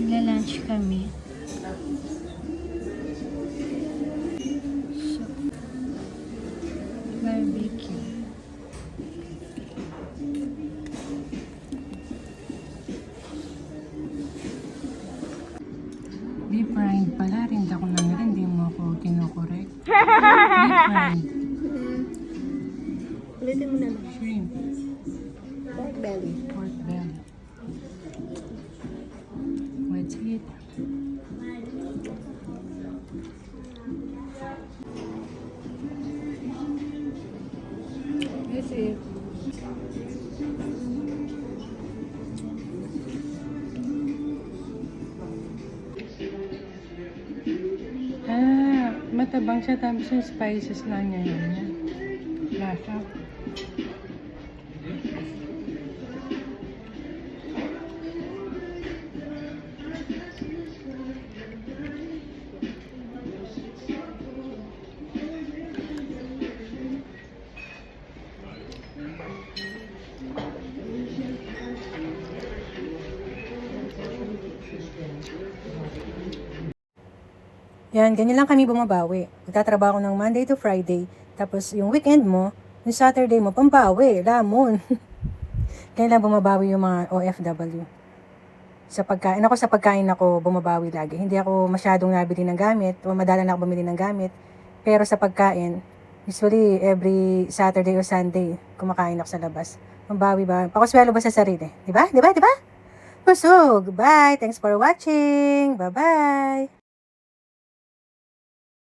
Magla-lunch kami. So, barbecue. Beef rind pala. Rinda ko lang rin. Hindi mo ako kinokorek. Beef rind. Ulitin mo naman. Shrimp. Pork belly. Pork belly. Let's eat. Let's eat. Matabang siya tapos yung spices lang niya yun. Lasa. Yan, ganyan lang kami bumabawi. Magtatrabaho ng Monday to Friday. Tapos yung weekend mo, yung Saturday mo, pambawi, lamon. Ganyan lang bumabawi yung mga OFW. Sa pagkain ako bumabawi lagi. Hindi ako masyadong nabili ng gamit o madalang ako bumili ng gamit. Pero sa pagkain, usually every Saturday or Sunday, kumakain ako sa labas. Mabawi ba? Pakaswelo ba sa sarili? Diba? Diba? Diba? Busog! Bye! Thanks for watching! Bye-bye!